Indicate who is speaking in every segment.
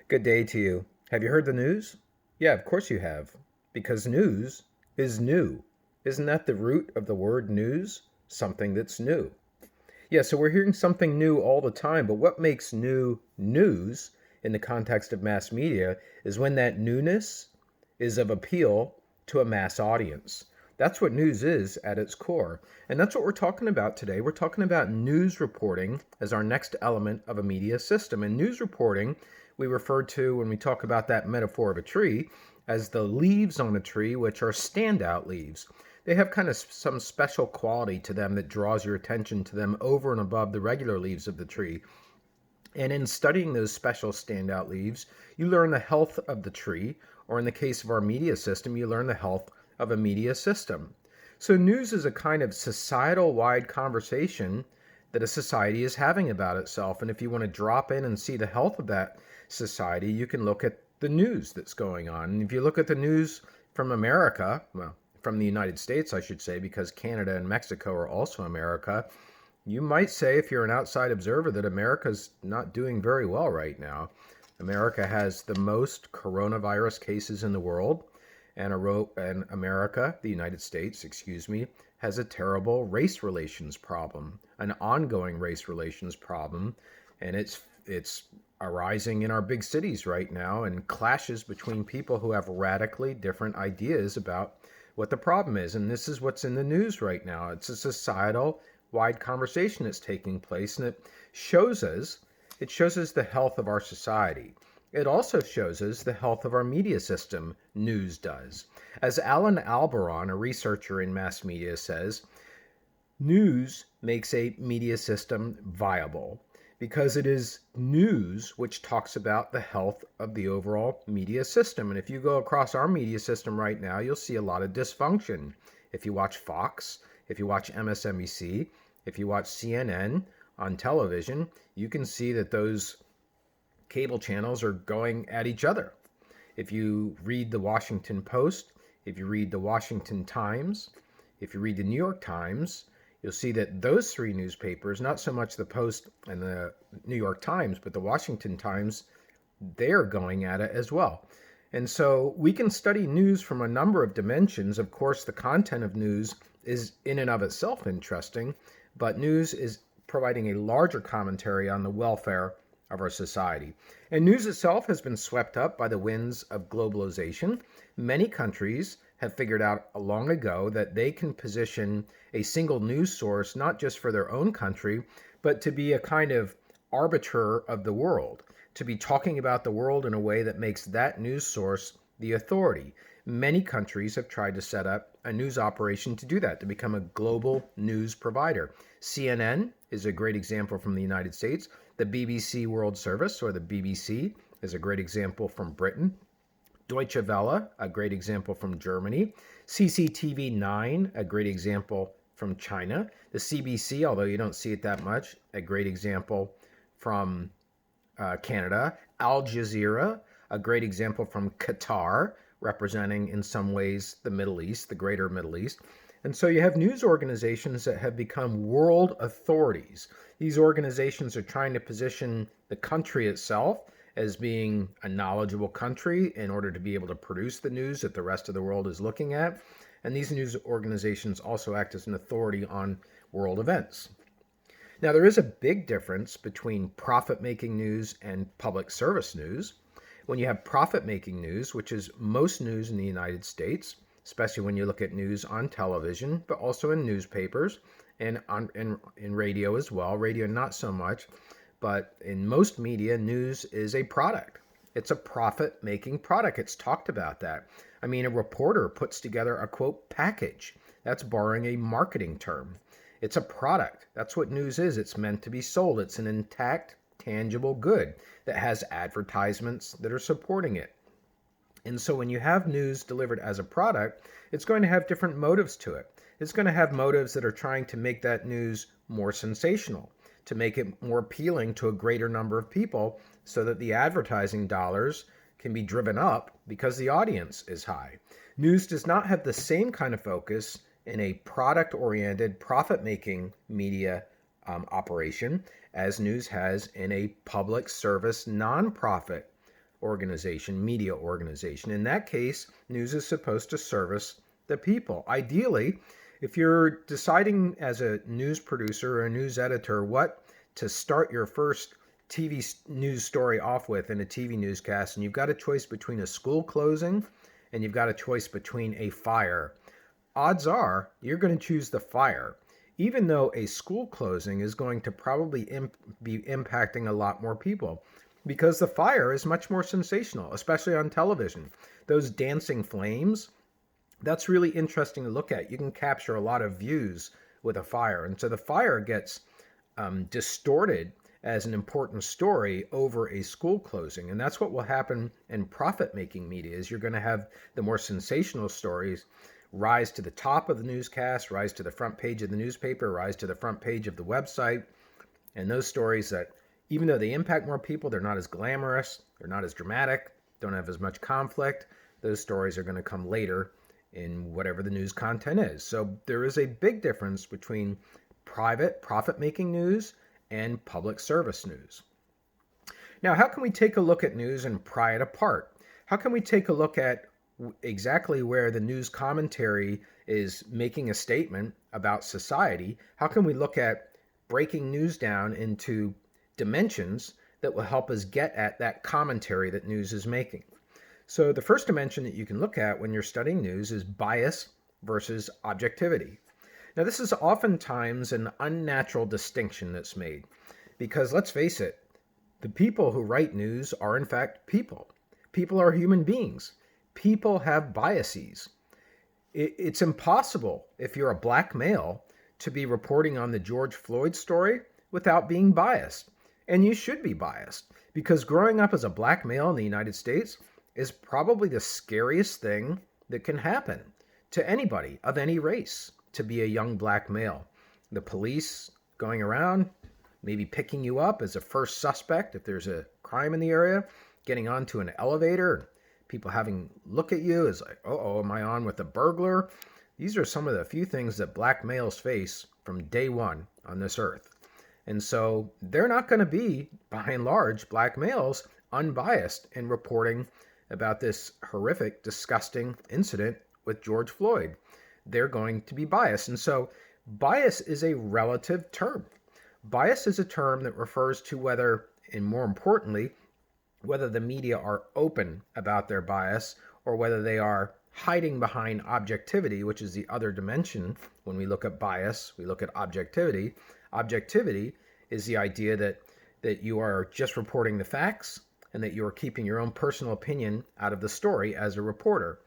Speaker 1: Good day to you. Have you heard the news? Yeah, of course you have. Because news is new. Isn't that the root of the word news? Something that's new. Yeah, so we're hearing something new all the time, but what makes new news in the context of mass media is when that newness is of appeal to a mass audience. That's what news is at its core. And that's what we're talking about today. We're talking about news reporting as our next element of a media system. And news reporting, we refer to when we talk about that metaphor of a tree as the leaves on a tree, which are standout leaves. They have kind of some special quality to them that draws your attention to them over and above the regular leaves of the tree. And in studying those special standout leaves, you learn the health of the tree, or in the case of our media system, you learn the health of a media system. So news is a kind of societal wide conversation that a society is having about itself. And if you want to drop in and see the health of that society, you can look at the news that's going on. And if you look at the news from America, well, from the United States, I should say, because Canada and Mexico are also America, you might say, if you're an outside observer, that America's not doing very well right now. America has the most coronavirus cases in the world, and America, the United States, excuse me, has a terrible race relations problem, an ongoing race relations problem, and it's arising in our big cities right now, and clashes between people who have radically different ideas about what the problem is. And this is what's in the news right now. It's a societal wide conversation that's taking place, and it shows us the health of our society. It also shows us the health of our media system. News does. As Alan Alberon, a researcher in mass media, says, news makes a media system viable because it is news which talks about the health of the overall media system. And if you go across our media system right now, you'll see a lot of dysfunction. If you watch Fox, if you watch MSNBC, if you watch CNN on television, you can see that those cable channels are going at each other. If you read the Washington Post, if you read the Washington Times, if you read the New York Times, you'll see that those three newspapers, not so much the Post and the New York Times, but the Washington Times, they're going at it as well. And so we can study news from a number of dimensions. Of course, the content of news is in and of itself interesting, but news is providing a larger commentary on the welfare of our society. And news itself has been swept up by the winds of globalization. Many countries have figured out long ago that they can position a single news source not just for their own country, but to be a kind of arbiter of the world, to be talking about the world in a way that makes that news source the authority. Many countries have tried to set up a news operation to do that, to become a global news provider. CNN is a great example from the United States. The BBC World Service, or the BBC, is a great example from Britain. Deutsche Welle, a great example from Germany. CCTV 9, a great example from China. The CBC, although you don't see it that much, a great example from Canada. Al Jazeera, a great example from Qatar, representing in some ways the Middle East, the greater Middle East. And so you have news organizations that have become world authorities. These organizations are trying to position the country itself as being a knowledgeable country in order to be able to produce the news that the rest of the world is looking at. And these news organizations also act as an authority on world events. Now, there is a big difference between profit-making news and public service news. When you have profit-making news, which is most news in the United States, especially when you look at news on television, but also in newspapers and in radio as well. Radio, not so much, but in most media, news is a product. It's a profit-making product. It's talked about that. I mean, a reporter puts together a, quote, package. That's borrowing a marketing term. It's a product. That's what news is. It's meant to be sold. It's an intact, tangible good that has advertisements that are supporting it. And so when you have news delivered as a product, it's going to have different motives to it. It's going to have motives that are trying to make that news more sensational, to make it more appealing to a greater number of people so that the advertising dollars can be driven up because the audience is high. News does not have the same kind of focus in a product-oriented, profit-making media operation as news has in a public service, nonprofit organization, media organization. In that case, news is supposed to service the people. Ideally, if you're deciding as a news producer or a news editor what to start your first TV news story off with in a TV newscast, and you've got a choice between a school closing and you've got a choice between a fire, odds are you're going to choose the fire, even though a school closing is going to probably be impacting a lot more people, because the fire is much more sensational, especially on television. Those dancing flames, that's really interesting to look at. You can capture a lot of views with a fire. And so the fire gets distorted as an important story over a school closing. And that's what will happen in profit-making media, is you're going to have the more sensational stories rise to the top of the newscast, rise to the front page of the newspaper, rise to the front page of the website. And those stories that, even though they impact more people, they're not as glamorous, they're not as dramatic, don't have as much conflict, those stories are going to come later in whatever the news content is. So there is a big difference between private, profit-making news and public service news. Now, how can we take a look at news and pry it apart? How can we take a look at exactly where the news commentary is making a statement about society? How can we look at breaking news down into dimensions that will help us get at that commentary that news is making? So the first dimension that you can look at when you're studying news is bias versus objectivity. Now, this is oftentimes an unnatural distinction that's made because, let's face it, the people who write news are in fact people. People are human beings. People have biases. It's impossible, if you're a black male, to be reporting on the George Floyd story without being biased. And you should be biased, because growing up as a black male in the United States is probably the scariest thing that can happen to anybody of any race, to be a young black male. The police going around, maybe picking you up as a first suspect if there's a crime in the area, getting onto an elevator, people having look at you as like, uh-oh, am I on with a burglar? These are some of the few things that black males face from day one on this earth. And so they're not going to be, by and large, black males unbiased in reporting about this horrific, disgusting incident with George Floyd. They're going to be biased. And so bias is a relative term. Bias is a term that refers to whether, and more importantly, whether the media are open about their bias or whether they are hiding behind objectivity, which is the other dimension. When we look at bias, we look at objectivity. Objectivity is the idea that you are just reporting the facts and that you are keeping your own personal opinion out of the story as a reporter.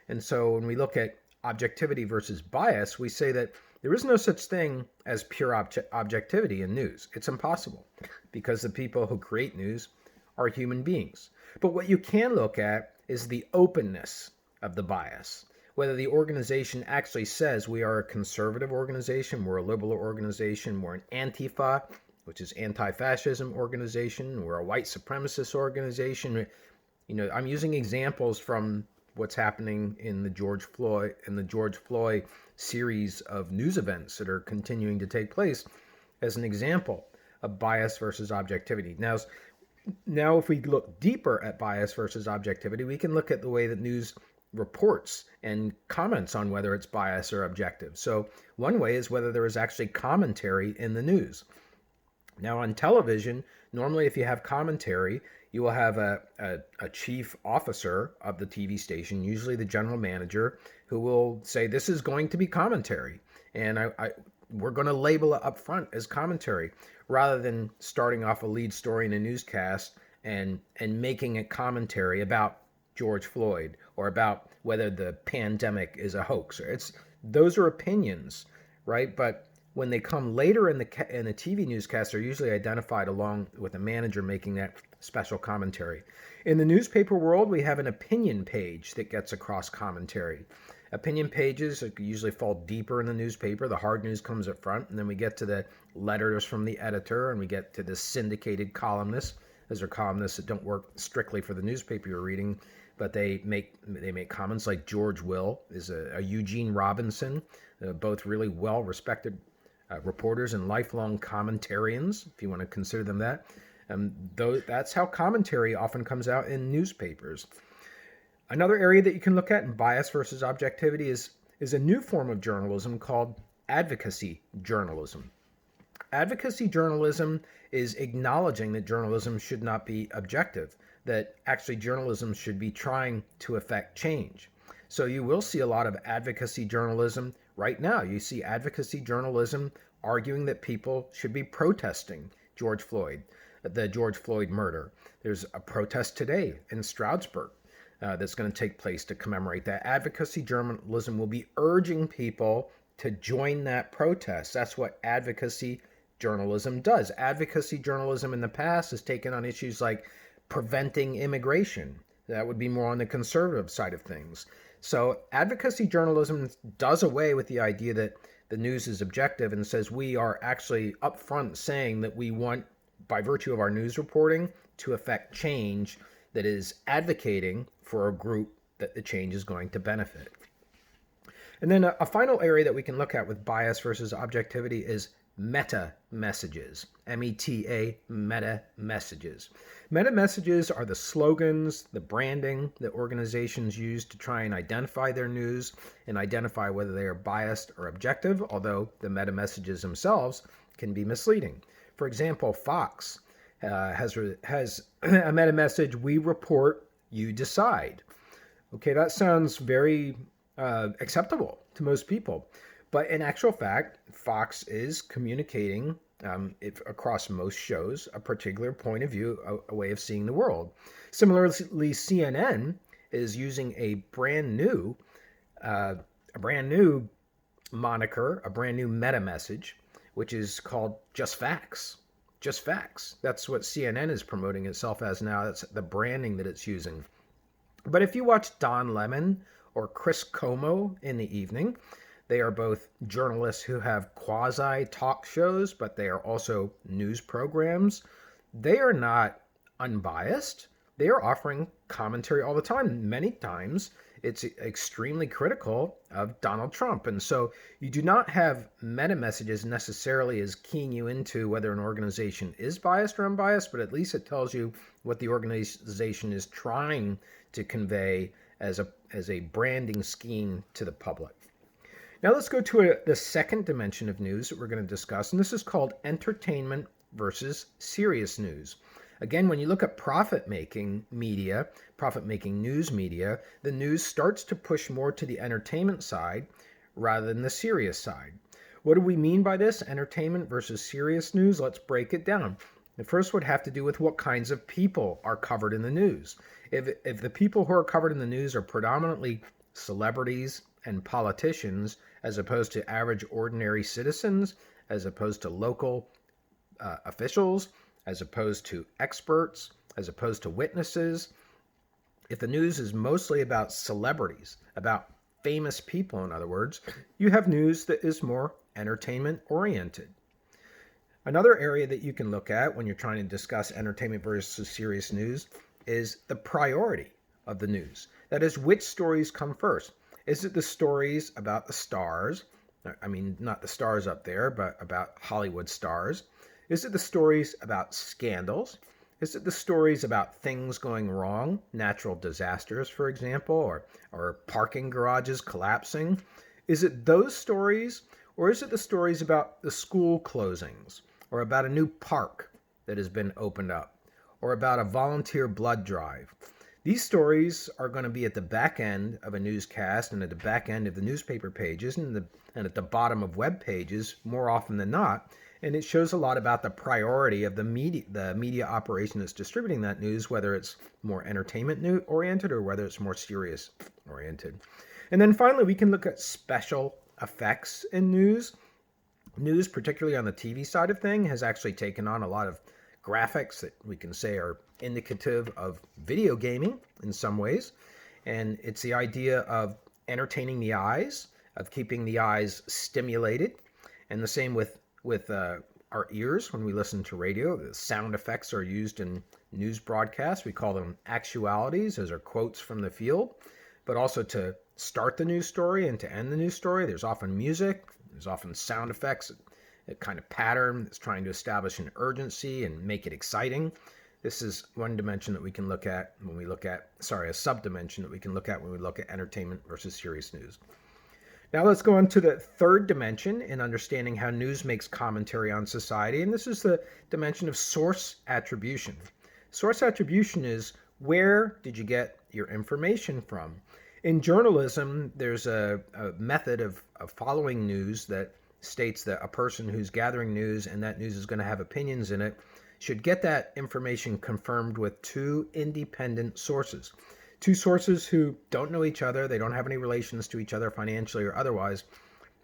Speaker 1: And so when we look at objectivity versus bias, we say that there is no such thing as pure objectivity in news. It's impossible, because the people who create news are human beings. But what you can look at is the openness of the bias. Whether the organization actually says we are a conservative organization, we're a liberal organization, we're an Antifa, which is anti-fascism organization, we're a white supremacist organization. You know, I'm using examples from what's happening in the George Floyd series of news events that are continuing to take place as an example of bias versus objectivity. Now, if we look deeper at bias versus objectivity, we can look at the way that news reports and comments on whether it's bias or objective. So one way is whether there is actually commentary in the news. Now, on television, normally if you have commentary, you will have a chief officer of the TV station, usually the general manager, who will say, this is going to be commentary. And we're going to label it up front as commentary, rather than starting off a lead story in a newscast and making it commentary about George Floyd or about whether the pandemic is a hoax. Those are opinions, right? But when they come later in the TV newscast, they're usually identified along with a manager making that special commentary. In the newspaper world, we have an opinion page that gets across commentary. Opinion pages usually fall deeper in the newspaper. The hard news comes up front, and then we get to the letters from the editor, and we get to the syndicated columnists. Those are columnists that don't work strictly for the newspaper you're reading, but they make comments like George Will is a Eugene Robinson, both really well-respected reporters and lifelong commentarians, if you want to consider them that. That's how commentary often comes out in newspapers. Another area that you can look at in bias versus objectivity is a new form of journalism called advocacy journalism. Advocacy journalism is acknowledging that journalism should not be objective, that actually journalism should be trying to affect change. So you will see a lot of advocacy journalism right now. You see advocacy journalism arguing that people should be protesting the George Floyd murder. There's a protest today in Stroudsburg that's going to take place to commemorate that. Advocacy journalism will be urging people to join that protest. That's what advocacy journalism does. Advocacy journalism in the past has taken on issues like preventing immigration. That would be more on the conservative side of things. So advocacy journalism does away with the idea that the news is objective and says we are actually upfront saying that we want, by virtue of our news reporting, to affect change that is advocating for a group that the change is going to benefit. And then a final area that we can look at with bias versus objectivity is meta messages. META, meta messages. Meta messages are the slogans, the branding that organizations use to try and identify their news and identify whether they are biased or objective, although the meta messages themselves can be misleading. For example, Fox has a meta message, "We report, you decide." Okay, that sounds very acceptable to most people. But in actual fact, Fox is communicating across most shows a particular point of view, a way of seeing the world. Similarly, CNN is using a brand new moniker, a brand new meta message, which is called "Just Facts." Just facts. That's what CNN is promoting itself as now. That's the branding that it's using. But if you watch Don Lemon or Chris Como in the evening, they are both journalists who have quasi-talk shows, but they are also news programs. They are not unbiased. They are offering commentary all the time. Many times, it's extremely critical of Donald Trump. And so you do not have meta messages necessarily as keying you into whether an organization is biased or unbiased, but at least it tells you what the organization is trying to convey as a branding scheme to the public. Now let's go to the second dimension of news that we're going to discuss, and this is called entertainment versus serious news. Again, when you look at profit-making media, profit-making news media, the news starts to push more to the entertainment side rather than the serious side. What do we mean by this, entertainment versus serious news? Let's break it down. The first would have to do with what kinds of people are covered in the news. If the people who are covered in the news are predominantly celebrities and politicians, as opposed to average ordinary citizens, as opposed to local officials, as opposed to experts, as opposed to witnesses, if the news is mostly about celebrities, about famous people, in other words, you have news that is more entertainment oriented. Another area that you can look at when you're trying to discuss entertainment versus serious news is the priority of the news. That is, which stories come first. Is it the stories about the stars? I mean, not the stars up there, but about Hollywood stars. Is it the stories about scandals? Is it the stories about things going wrong, natural disasters, for example, or parking garages collapsing? Is it those stories, or is it the stories about the school closings, or about a new park that has been opened up, or about a volunteer blood drive? These stories are going to be at the back end of a newscast and at the back end of the newspaper pages and at the bottom of web pages more often than not. And it shows a lot about the priority of the media operation that's distributing that news, whether it's more entertainment oriented or whether it's more serious oriented. And then finally, we can look at special effects in news. News, particularly on the TV side of thing, has actually taken on a lot of graphics that we can say are indicative of video gaming in some ways. And it's the idea of entertaining the eyes, of keeping the eyes stimulated. And the same with our ears when we listen to radio. The sound effects are used in news broadcasts. We call them actualities. Those are quotes from the field. But also to start the news story and to end the news story, there's often music. There's often sound effects a kind of pattern that's trying to establish an urgency and make it exciting. This is one dimension that we can look at when we look at, a subdimension that we can look at when we look at entertainment versus serious news. Now let's go on to the third dimension in understanding how news makes commentary on society, and this is the dimension of source attribution. Source attribution is, where did you get your information from? In journalism, there's a method of following news that states that a person who's gathering news and that news is going to have opinions in it should get that information confirmed with two independent sources. Two sources who don't know each other, they don't have any relations to each other financially or otherwise.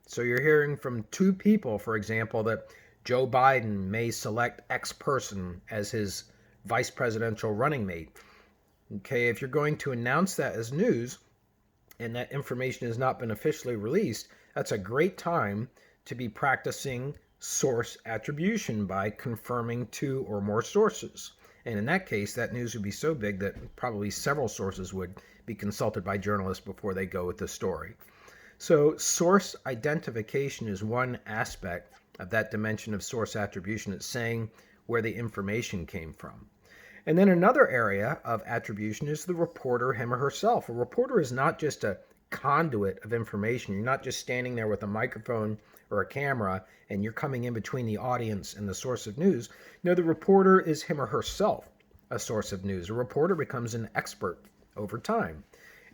Speaker 1: So you're hearing from two people, for example, that Joe Biden may select X person as his vice presidential running mate. Okay, if you're going to announce that as news and that information has not been officially released, that's a great time to be practicing source attribution by confirming two or more sources. And in that case, that news would be so big that probably several sources would be consulted by journalists before they go with the story. So source identification is one aspect of that dimension of source attribution. It's saying where the information came from. And then another area of attribution is the reporter, him or herself. A reporter is not just a conduit of information. You're not just standing there with a microphone or a camera and you're coming in between the audience and the source of news. No, the reporter is him or herself a source of news. A reporter becomes an expert over time.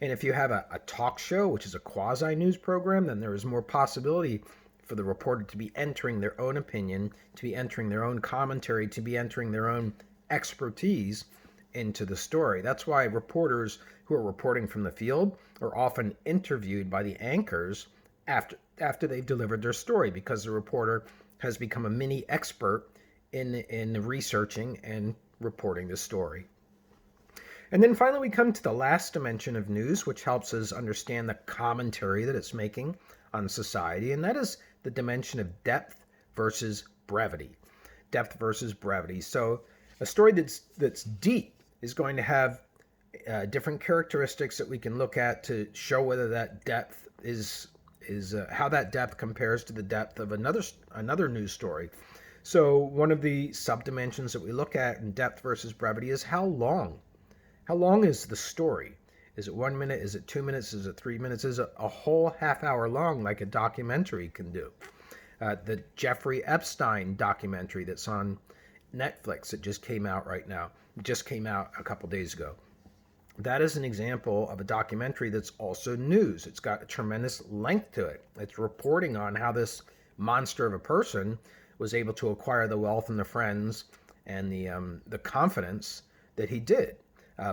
Speaker 1: And if you have a talk show, which is a quasi-news program, then there is more possibility for the reporter to be entering their own opinion, to be entering their own commentary, to be entering their own expertise into the story. That's why reporters who are reporting from the field are often interviewed by the anchors after they've delivered their story, because the reporter has become a mini expert in researching and reporting the story. And then finally we come to the last dimension of news, which helps us understand the commentary that it's making on society, and that is the dimension of depth versus brevity. Depth versus brevity. So a story that's deep is going to have different characteristics that we can look at to show whether that depth is how that depth compares to the depth of another news story. So one of the subdimensions that we look at in depth versus brevity is how long. How long is the story? Is it 1 minute? Is it 2 minutes? Is it 3 minutes? Is it a whole half hour long like a documentary can do? The Jeffrey Epstein documentary that's on Netflix, it just came out right now. It just came out a couple days ago. That is an example of a documentary that's also news. It's got a tremendous length to it. It's reporting on how this monster of a person was able to acquire the wealth and the friends and the confidence that he did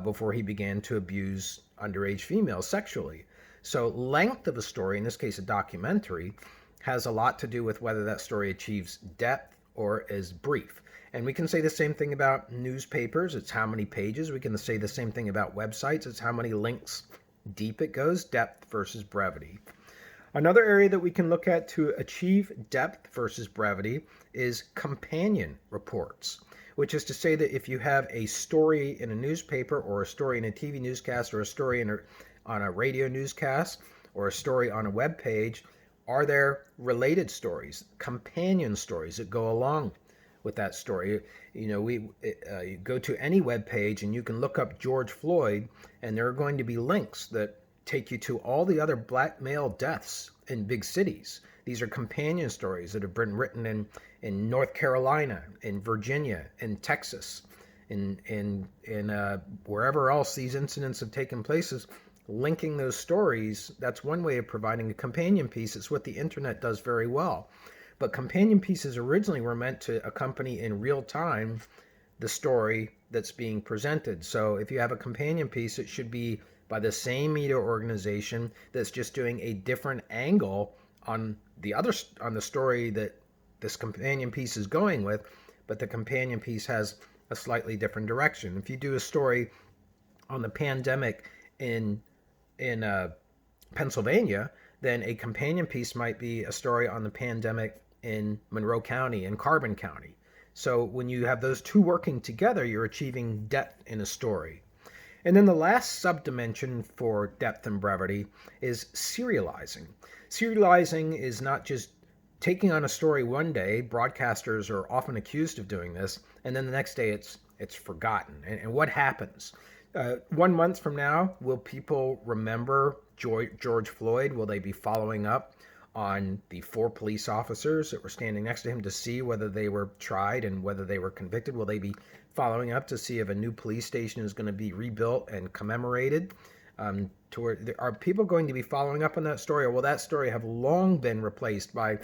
Speaker 1: before he began to abuse underage females sexually. So length of a story, in this case a documentary, has a lot to do with whether that story achieves depth or is brief. And we can say the same thing about newspapers. It's how many pages. We can say the same thing about websites. It's how many links deep it goes, depth versus brevity. Another area that we can look at to achieve depth versus brevity is companion reports, which is to say that if you have a story in a newspaper or a story in a TV newscast or a story on a radio newscast or a story on a web page, are there related stories, companion stories that go along with that story? You go to any web page and you can look up George Floyd, and there are going to be links that take you to all the other black male deaths in big cities. These are companion stories that have been written in North Carolina, in Virginia, in Texas, in wherever else these incidents have taken place. Linking those stories, that's one way of providing a companion piece. It's what the internet does very well. But companion pieces originally were meant to accompany in real time the story that's being presented. So if you have a companion piece, it should be by the same media organization that's just doing a different angle on the story that this companion piece is going with, but the companion piece has a slightly different direction. If you do a story on the pandemic in Pennsylvania, then a companion piece might be a story on the pandemic in Monroe County and Carbon County. So when you have those two working together, you're achieving depth in a story. And then the last subdimension for depth and brevity is serializing. Serializing is not just taking on a story one day, broadcasters are often accused of doing this, and then the next day it's forgotten. And what happens? 1 month from now, will people remember George Floyd? Will they be following up on the 4 police officers that were standing next to him to see whether they were tried and whether they were convicted? Will they be following up to see if a new police station is going to be rebuilt and commemorated? Are people going to be following up on that story, or will that story have long been replaced by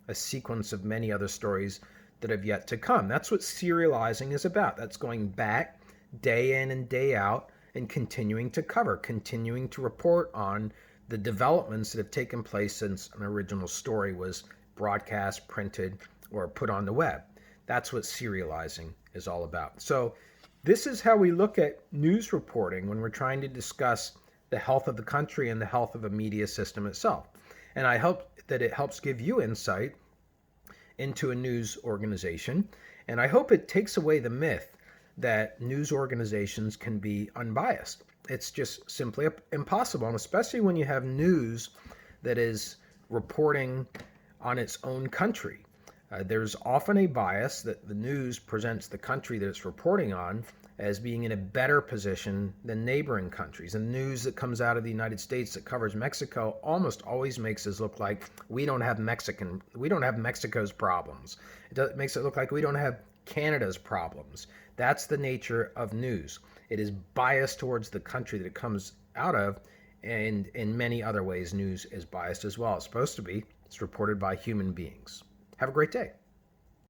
Speaker 1: a sequence of many other stories that have yet to come? That's what serializing is about. That's going back day in and day out and continuing to cover, continuing to report on the developments that have taken place since an original story was broadcast, printed, or put on the web. That's what serializing is all about. So this is how we look at news reporting when we're trying to discuss the health of the country and the health of a media system itself. And I hope that it helps give you insight into a news organization. And I hope it takes away the myth that news organizations can be unbiased. It's just simply impossible, and especially when you have news that is reporting on its own country. There's often a bias that the news presents the country that it's reporting on as being in a better position than neighboring countries. And news that comes out of the United States that covers Mexico almost always makes us look like we don't have Mexico's problems. It makes it look like we don't have Canada's problems. That's the nature of news. It is biased towards the country that it comes out of, and in many other ways, news is biased as well. It's supposed to be. It's reported by human beings. Have a great day.